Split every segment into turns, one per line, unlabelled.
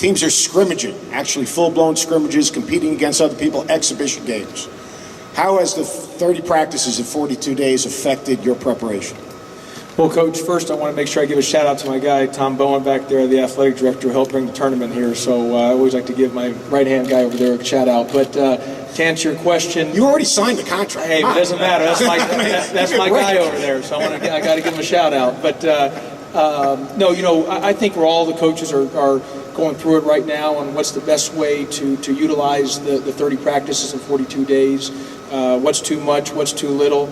Teams are scrimmaging, actually full-blown scrimmages, competing against other people, exhibition games. How has the 30 practices in 42 days affected your preparation?
Well, Coach, first I want to make sure I give a shout out to my guy, Tom Bowen, back there, the athletic director, who helped bring the tournament here. So I always like to give my right-hand guy over there a shout out. But to answer your question...
You already signed the contract.
Hey, but it doesn't matter. That's my guy over there, so I got to give him a shout out. But no, you know, I think where all the coaches are going through it right now on what's the best way to utilize the 30 practices in 42 days. What's too much, what's too little.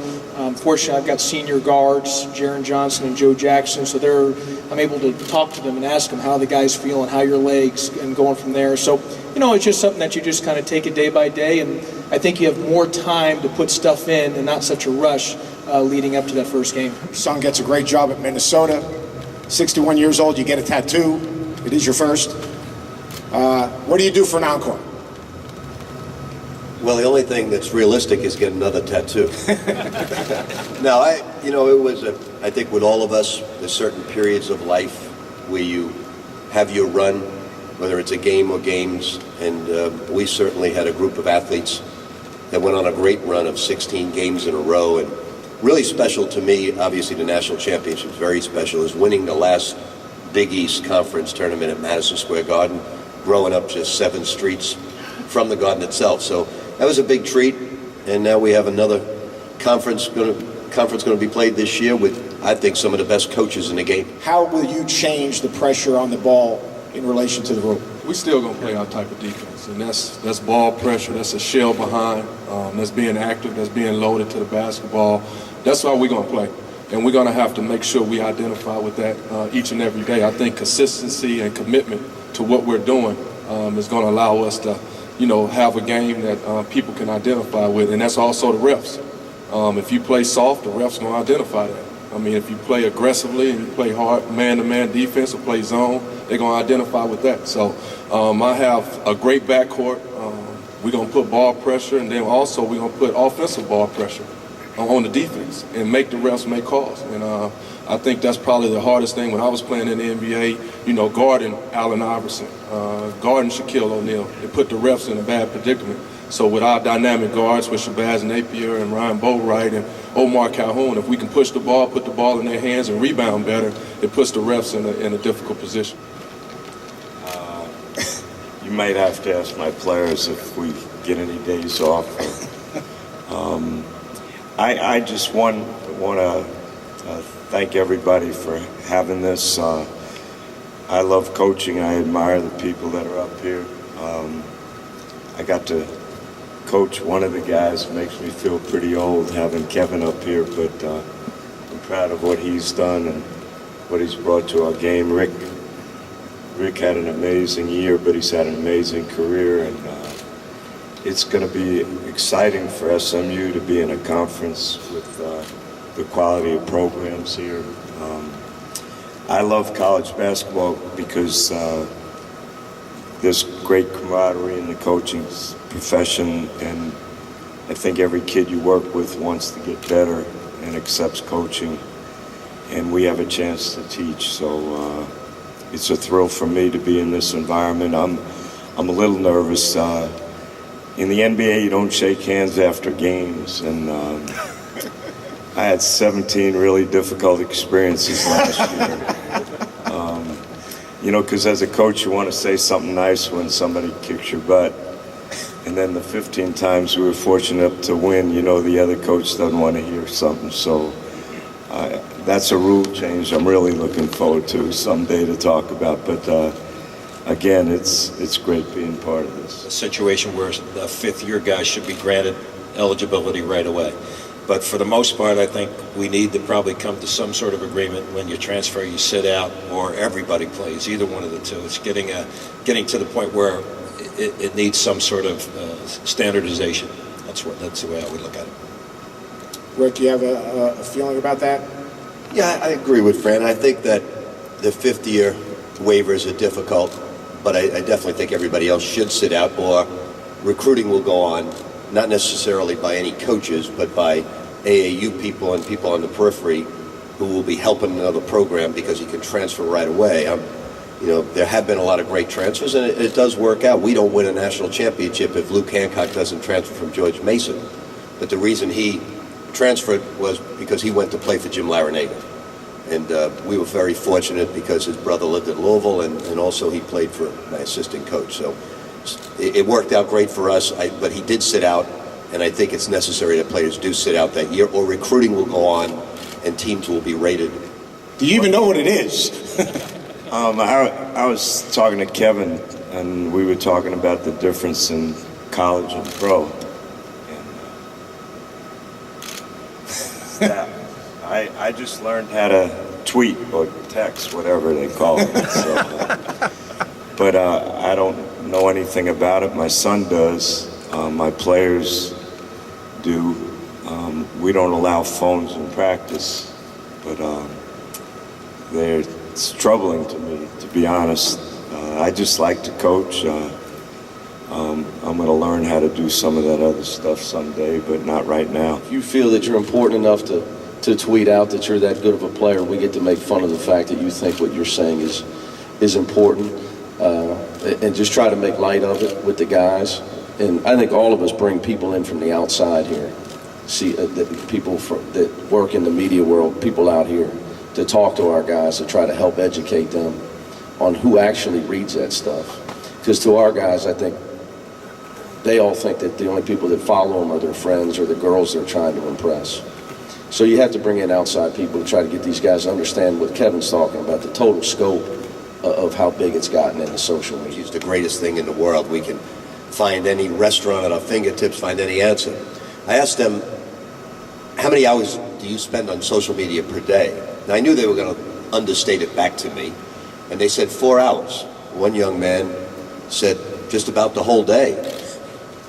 Fortunately, I've got senior guards, Jaron Johnson and Joe Jackson, so I'm able to talk to them and ask them how the guys feel and how your legs, and going from there. So, you know, it's just something that you just kind of take it day by day, and I think you have more time to put stuff in and not such a rush leading up to that first game.
Your son gets a great job at Minnesota. 61 years old, you get a tattoo. It is your first. What do you do for an encore?
Well, the only thing that's realistic is get another tattoo. No, it was, I think with all of us, there's certain periods of life where you have your run, whether it's a game or games, and we certainly had a group of athletes that went on a great run of 16 games in a row, and really special to me, obviously the national championship is very special, is winning the last Big East Conference tournament at Madison Square Garden, growing up just 7 streets from the Garden itself. So that was a big treat, and now we have another conference going to be played this year with, I think, some of the best coaches in the game.
How will you change the pressure on the ball in relation to the room?
We still going to play our type of defense, and that's ball pressure, that's a shell behind, that's being active, that's being loaded to the basketball. That's how we're going to play, and we're going to have to make sure we identify with that each and every day. I think consistency and commitment to what we're doing is going to allow us to, you know, have a game that people can identify with, and that's also the refs. If you play soft, the refs going to identify that. I mean, if you play aggressively and you play hard man-to-man defense or play zone, they're going to identify with that. So I have a great backcourt. We're going to put ball pressure, and then also we're going to put offensive ball pressure on the defense and make the refs make calls. And I think that's probably the hardest thing when I was playing in the NBA, you know, guarding Allen Iverson, guarding Shaquille O'Neal. It put the refs in a bad predicament. So with our dynamic guards, with Shabazz Napier and Ryan Boatwright and Omar Calhoun, if we can push the ball, put the ball in their hands and rebound better, it puts the refs in a difficult position.
You might have to ask my players if we get any days off. I just want to thank everybody for having this. I love coaching. I admire the people that are up here. I got to coach one of the guys. It makes me feel pretty old having Kevin up here, but I'm proud of what he's done and what he's brought to our game. Rick had an amazing year, but he's had an amazing career, and it's going to be exciting for SMU to be in a conference with the quality of programs here. I love college basketball because there's great camaraderie in the coaching profession, and I think every kid you work with wants to get better and accepts coaching, and we have a chance to teach. So it's a thrill for me to be in this environment. I'm a little nervous. In the NBA, you don't shake hands after games, and I had 17 really difficult experiences last year. You know, because as a coach, you want to say something nice when somebody kicks your butt. And then the 15 times we were fortunate to win, you know, the other coach doesn't want to hear something. So that's a rule change I'm really looking forward to someday to talk about. But again, it's great being part of this.
A situation where the fifth-year guys should be granted eligibility right away. But for the most part, I think we need to probably come to some sort of agreement. When you transfer, you sit out, or everybody plays, either one of the two. It's getting to the point where it needs some sort of standardization. That's the way I would look at it.
Rick, do you have a feeling about that?
Yeah, I agree with Fran. I think that the fifth-year waivers are difficult, but I definitely think everybody else should sit out, or recruiting will go on, not necessarily by any coaches, but by AAU people and people on the periphery who will be helping another program because you can transfer right away. there have been a lot of great transfers, and it does work out. We don't win a national championship if Luke Hancock doesn't transfer from George Mason. But the reason he transferred was because he went to play for Jim Larinaga. And we were very fortunate because his brother lived in Louisville, and also he played for my assistant coach. So it worked out great for us, but he did sit out, and I think it's necessary that players do sit out that year, or recruiting will go on, and teams will be rated.
Do you even know what it is?
I was talking to Kevin, and we were talking about the difference in college and pro. And I just learned how to tweet or text, whatever they call it. So, but I don't know anything about it. My son does. My players do. We don't allow phones in practice, but it's troubling to me, to be honest. I just like to coach. I'm going to learn how to do some of that other stuff someday, but not right now.
If you feel that you're important enough to tweet out that you're that good of a player, we get to make fun of the fact that you think what you're saying is important, and just try to make light of it with the guys. And I think all of us bring people in from the outside here. See, people that work in the media world, people out here, to talk to our guys, to try to help educate them on who actually reads that stuff. Because to our guys, I think they all think that the only people that follow them are their friends or the girls they're trying to impress. So you have to bring in outside people to try to get these guys to understand what Kevin's talking about, the total scope of how big it's gotten in the social media.
It's the greatest thing in the world. We can find any restaurant at our fingertips, find any answer. I asked them, how many hours do you spend on social media per day? Now, I knew they were going to understate it back to me, and they said 4 hours. One young man said just about the whole day.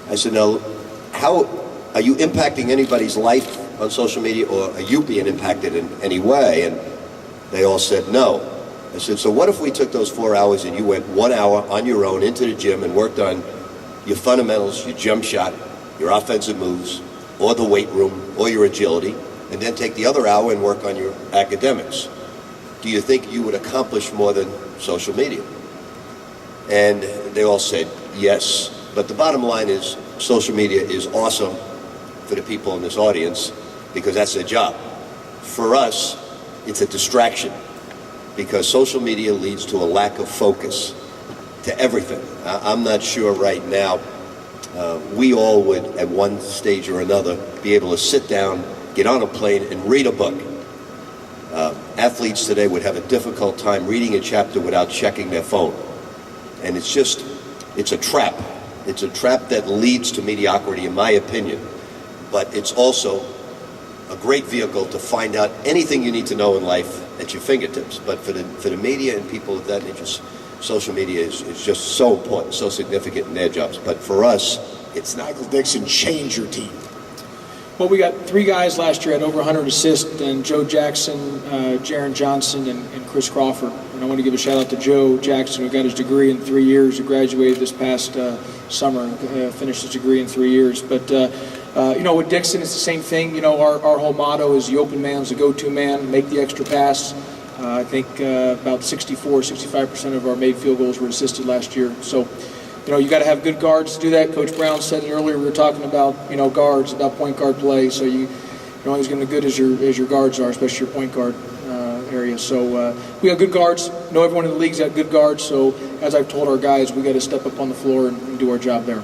I said, now, how are you impacting anybody's life on social media, or are you being impacted in any way? And they all said no. I said, so what if we took those 4 hours and you went 1 hour on your own into the gym and worked on your fundamentals, your jump shot, your offensive moves, or the weight room, or your agility, and then take the other hour and work on your academics? Do you think you would accomplish more than social media? And they all said yes. But the bottom line is, social media is awesome for the people in this audience because that's their job. For us, it's a distraction because social media leads to a lack of focus to everything. I'm not sure right now we all would, at one stage or another, be able to sit down, get on a plane, and read a book. Athletes today would have a difficult time reading a chapter without checking their phone. And it's a trap. It's a trap that leads to mediocrity, in my opinion. But it's also a great vehicle to find out anything you need to know in life at your fingertips. But for the media and people of that nature, social media is just so important, so significant in their jobs. But for us, it's not.
Michael Dixon, change your team.
Well, we got 3 guys last year had over 100 assists, and Joe Jackson, Jaron Johnson, and Chris Crawford. And I want to give a shout out to Joe Jackson, who got his degree in 3 years, who graduated this past summer, finished his degree in 3 years. But with Dixon, it's the same thing. Our whole motto is the open man's the go-to man, make the extra pass. I think about 65% of our made field goals were assisted last year. So, you got to have good guards to do that. Coach Brown said it earlier. We were talking about, guards, about point guard play. So you're only as good as your guards are, especially your point guard area. So we got good guards. Everyone in the league's got good guards. So as I've told our guys, we got to step up on the floor and do our job there.